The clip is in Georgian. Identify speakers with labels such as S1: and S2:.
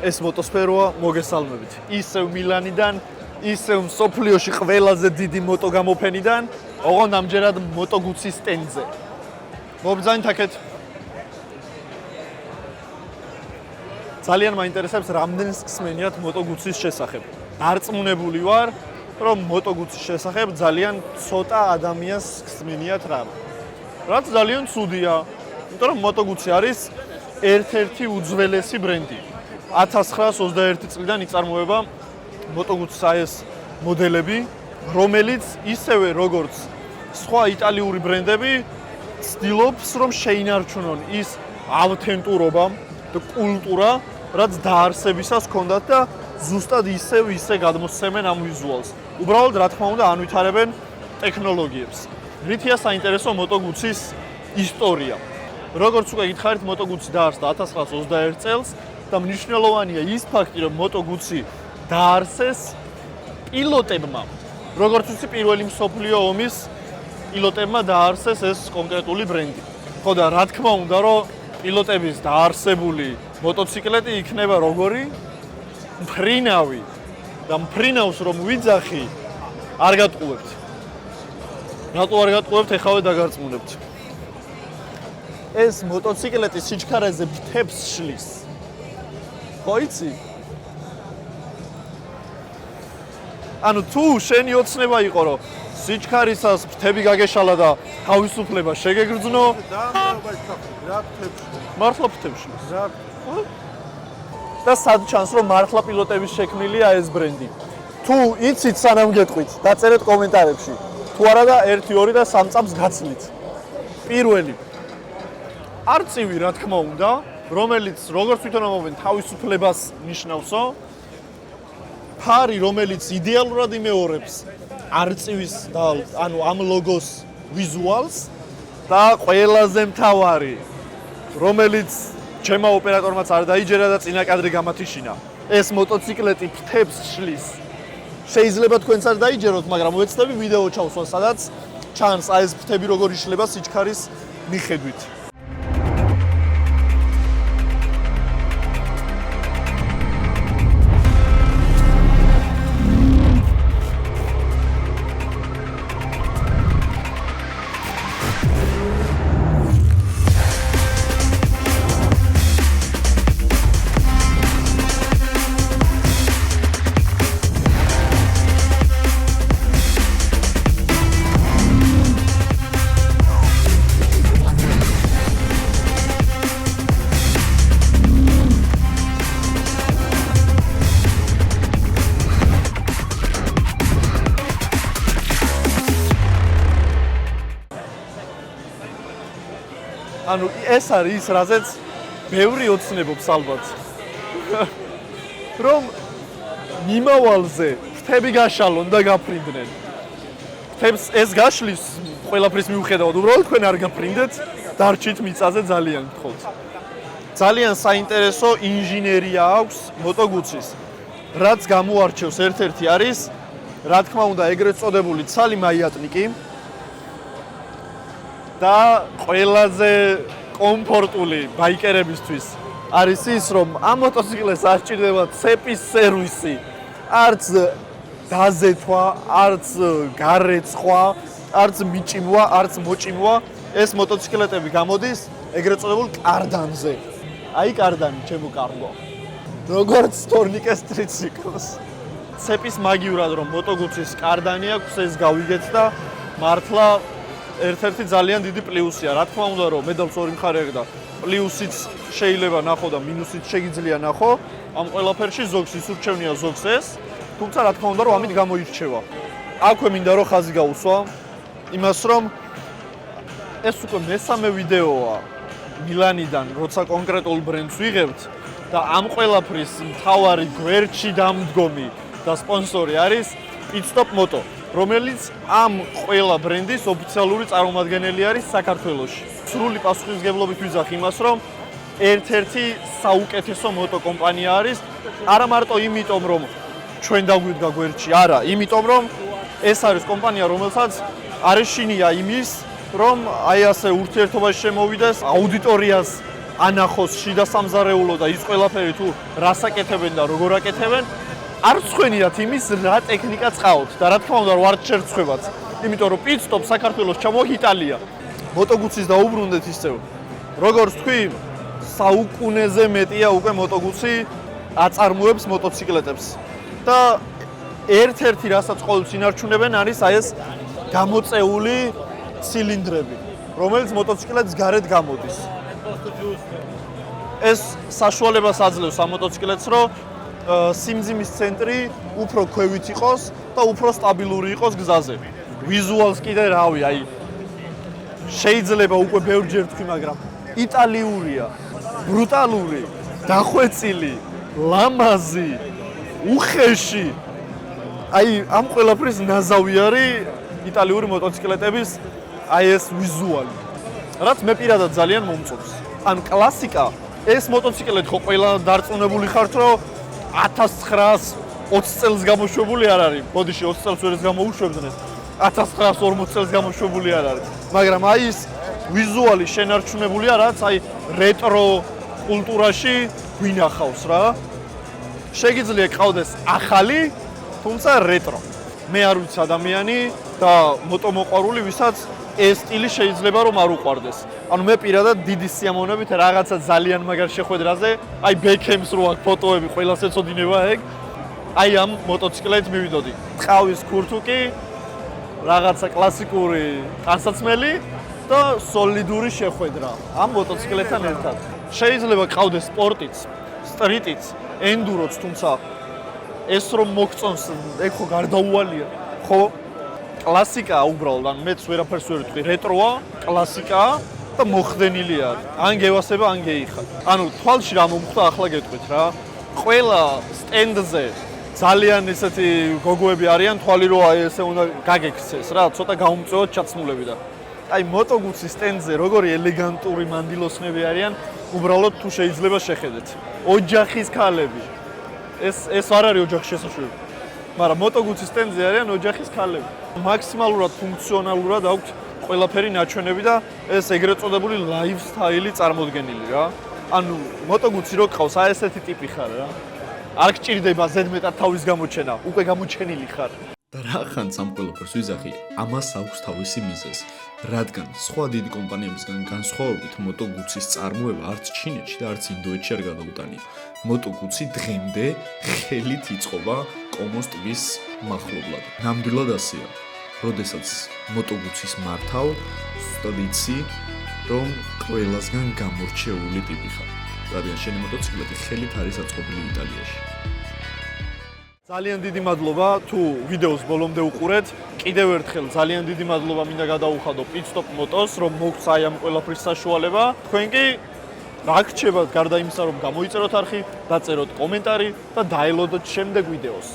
S1: ეს მოტოსფეროა მოგესალმებით. ისევ მილანიდან, ისევ მსოფლიოში ყველაზე დიდი მოტო გამოფენიდან, ოღონდ ამჯერად Moto Guzzi სტენდზე. მობრძანით აქეთ. ძალიან მაინტერესებს რამდენს ხსმენიათ Moto Guzzis შესახებ. დარწმუნებული ვარ, რომ Moto Guzzis შესახებ ძალიან ცოტა ადამიანს ხსმენიათ რამ. რაც ძალიან ცუდია, იმიტომ რომ Moto Guzzi არის ერთ-ერთი უძველესი ბრენდი. 1921 წლიდან იწარმოება Moto Guzzis ეს მოდელები, რომელიც ისევე როგორც სხვა იტალიური ბრენდები ცდილობს რომ შეინარჩუნონ ის ავთენტურობა და კულტურა, რაც დაარსებისას ჰქონდათ და ზუსტად ისე გადმოსცემენ ამ ვიზუალს. უბრალოდ რა თქმა უნდა ანვითარებენ ტექნოლოგიებს. რითია საინტერესო Moto Guzzis ისტორია. როგორც უკვე გითხარით, Moto Guzzi დაარსდა 1921 წელს და მნიშვნელოვანია ის ფაქტი, რომ Moto Guzzi დაარსეს პილოტებმა. როგორც ვიცი, პირველი მსოფლიო ომის პილოტებმა დაარსეს ეს კონკრეტული ბრენდი. ხო და რა თქმა უნდა, რომ პილოტების დაარსებული მოტოციკლეტი იქნება როგორი? მფრინავი. და მფრინავს რომ ვიძახი, არ გატყუებთ. რატო არ გატყუებთ, ეხავე დაგარწმუნებთ. ეს მოტოციკლეტი სიჩქარეზე ფრთებს შლის. ხო იცი? ანუ თუ შენი ოცნება იყო, რომ სიჩქარისას ფრთები გაგეშალა და თავისუფლება შეგეგრძნო, მართლა ფრთებში. და სად ჩანს, რომ მართლა პილოტების შექმნილია ეს ბრენდი. თუ იცით სანამ გეტყვით, დაწერეთ კომენტარებში. თუ არა და 1, 2 და 3 წამს გაცლით. პირველი არწივი, რა თქმა უნდა, რომელიც როგორც თვითონ ამობენ თავისუფლებას ნიშნავსო, ფარი, რომელიც იდეალურად იმეორებს არწივის და ანუ ამ ლოგოს ვიზუალს და ყველაზე მთავარი, რომელიც ჩემმა ოპერატორმაც არ დაიჯერა და წინა კადრი გამათიშინა. ეს მოტოციკლეტი ფრთებს შლის. შეიძლება თქვენც არ დაიჯეროთ, მაგრამ ვეცდები ვიდეო ჩავსვა, სადაც ჩანს აი ეს ფრთები როგორ იშლება სიჩქარის მიხედვით. ანუ ეს არის ის, რაზეც ბევრი ოცნებობს ალბათ. რომ მიმავალზე ფრთები გაშალონ და გაფრინდნენ. ფრთებს ეს გაშლის ყველაფრის მიუხედავად, უბრალოდ თქვენ არ გაფრინდეთ, დარჩით მიწაზე ძალიან გთხოვთ. ძალიან საინტერესო ინჟინერია აქვს Moto Guzzis. რაც გამოარჩევს ერთ-ერთი არის, რა თქმა უნდა, ეგრეთ წოდებული ცალი მაიატნიკი. და ყველაზე კომფორტული ბაიკერებისთვის არის ის, რომ ამ მოტოციკლებს არ სჭირდება ცეპის სერვისი, არც დაზეთვა, არც გარეცხვა, არც მიჭიმვა, არც მოჭიმვა. ეს მოტოციკლეტები გამოდის ეგრეთ წოდებულ კარდანზე. აი კარდანი, ჩემო კარგო. როგორც თორნიკეს ტრიციკლს. ცეპის მაგივრად რომ Moto Guzzis კარდანი აქვს, ეს გავიგეთ და მართლა ერთ-ერთი ძალიან დიდი პლუსია. რა თქმა უნდა, რომ მედალს ორი მხარე აქვს და პლუსიც შეიძლება ნახო და მინუსიც შეგიძლია ნახო. ამ ყველაფერში ზოგს ისურჩევნია ზოგს ეს, თუმცა რა თქმა უნდა, რომ ამით გამოირჩევა. აქვე მინდა რომ ხაზი გაუსვა იმას, რომ ეს უკვე მესამე ვიდეოა მილანიდან, როცა კონკრეტულ ბრენდს ვიღებთ და ამ ყველაფრის მთავარი გვერდში დამდგომი და სპონსორი არის Pit Stop Moto, რომელიც ამ ყველა ბრენდის ოფიციალური წარმომადგენელი არის საქართველოში. სრული პასუხისმგებლობით ვიძახ იმას, რომ ერთ-ერთი საუკეთესო მოტო კომპანია არის, არა მარტო იმიტომ, რომ ჩვენ დაგვიდგა გვერდში, არა, იმიტომ, რომ ეს არის კომპანია, რომელსაც არ ეშინია იმის, რომ აი ასე ურთიერთობაში შემოვიდეს, აუდიტორიას ანახოს შიდა სამზარეულო და ის ყველაფერი თუ რას აკეთებენ და როგორ აკეთებენ, არ ცხვენიათ იმის რა ტექნიკა წავთ და რა თქმა უნდა ვარ შერცხვებაც. იმიტომ რომ pit stop საქართველოს ჩამოაქვს იტალია. მოტოგუცის დაუბრუნდეთ ისევ. როგორც თქვი, საუკუნეზე მეტია უკვე მოტოგუცი აწარმოებს მოტოციკლეტებს. და ერთ-ერთი რასაც ყოველთვის ინარჩუნებენ არის აი ეს გამოწეული ცილინდრები, რომელიც მოტოციკლეტს გარეთ გამოდის. ეს საშუალებას აძლევს ამ მოტოციკლეტს, რომ სიმძიმის ცენტრი უფრო ქვევით იყოს და უფრო სტაბილური იყოს გზაზე. ვიზუალს კიდე რავი, აი შეიძლება უკვე ბევრჯერ თქვი, მაგრამ იტალიურია, ბრუტალური, დახვეწილი, ლამაზი, უხეში. აი ამ ყველაფრის ნაზავი არის იტალიური მოტოციკლეტების აი ეს ვიზუალი. რაც მე პირადად ძალიან მომწონს. ან კლასიკა, ეს მოტოციკლეტი ხო ყველა დარწმუნებული ხართ, რომ 1920 წელს გამოშვებული არ არის. ბოდიში 20 წელს ვერ გამოუშვებდნენ. 1940 წელს გამოშვებული არ არის. მაგრამ აი ეს ვიზუალი შენარჩუნებულია, რაც აი რეტრო კულტურაში გვინახავს რა. შეგიძლია ყავდეს ახალი, თუმცა რეტრო. მე არ ვიცი ადამიანი და მოტომოყვარული, ვისაც ეს სტილი შეიძლება რომ არ უყვარდეს. ანუ მე პირადად დიდი სიამოვნებით რაღაცა ძალიან მაგარ შეხვედრაზე, აი ბექემს რო აქვს ფოტოები, ყველას ეცოდინება ეგ. აი ამ მოტოციკლეტით მივიდოდი. ტყავის ქურთუკი, რაღაცა კლასიკური ტანსაცმელი და სოლიდური შეხვედრა ამ მოტოციკლეტთან ერთად. შეიძლება ყავდეს სპორტიც, სტრიტიც, ენდუროც, თუმცა ეს რომ მოგწონს, ეგ ხო გარდაუვალია. ხო კლასიკაა უბრალოდ, ან მეც ვერაფერს ვერ ვიტყვი, რეტროა, კლასიკაა და მოხდენილია. ან გევასება, ან გეიხარ. ანუ თვალში რა მომხვდა ახლა გეტყვით რა. ყველა სტენდზე ძალიან ესეთი გოგოები არიან, თვალი რო აი ესე უნდა გაგექცეს რა, ცოტა გაუმწვევად ჩაცმულები და აი მოტოგუცის სტენდზე როგორი ელეგანტური მანდილოსნები არიან, უბრალოდ თუ შეიძლება შეხედეთ. ოჯახის ქალები. ეს არ არის ოჯახის შესაშვები. მაგრამ მოტოგუცის სტენდზე არიან ოჯახის ქალები. მაქსიმალურად ფუნქციონალურად აქვთ ყველაფერი ნაჩვენები და ეს ეგრეთ წოდებული ლაიფსტაილი წარმოდგენილი რა. ანუ მოტოგუცი რო ყავს, აი ესეთი ტიპი ხარ რა. არ გჭირდება ზედმეტად თავის გამოჩენა, უკვე გამოჩენილი ხარ.
S2: და რა ხანს ამ ყველაფერს ვიზახი, ამას აქვს თავისი მიზეზი. რადგან სხვა დიდი კომპანიებისგან განსხვავებით მოტოგუცის წარმოება არც ჩინეთში და არც ინდოეთში არ გადაუტანია. მოტოგუცი დღემდე ხელით იწყობა კომოს ტბის მახლობლად. ნამდვილად ასეა. როდესაც მოტოგუცის მართავ, ზუსტად იცი, რომ ყველასგან გამორჩეული ტიპი ხარ. რადგან შენი მოტოციკლეტი ხელით არის აწყობილი იტალიაში.
S1: ძალიან დიდი მადლობა თუ ვიდეოს ბოლომდე უყურეთ. კიდევ ერთხელ ძალიან დიდი მადლობა მინდა გადაუხადო Pit Stop Motos, რომ მოგცა აი ამ ყველაფრის საშუალება. თქვენ კი რა გრჩებათ გარდა იმისა, რომ გამოიწეროთ არხი, დაწეროთ კომენტარი და დაელოდოთ შემდეგ ვიდეოს.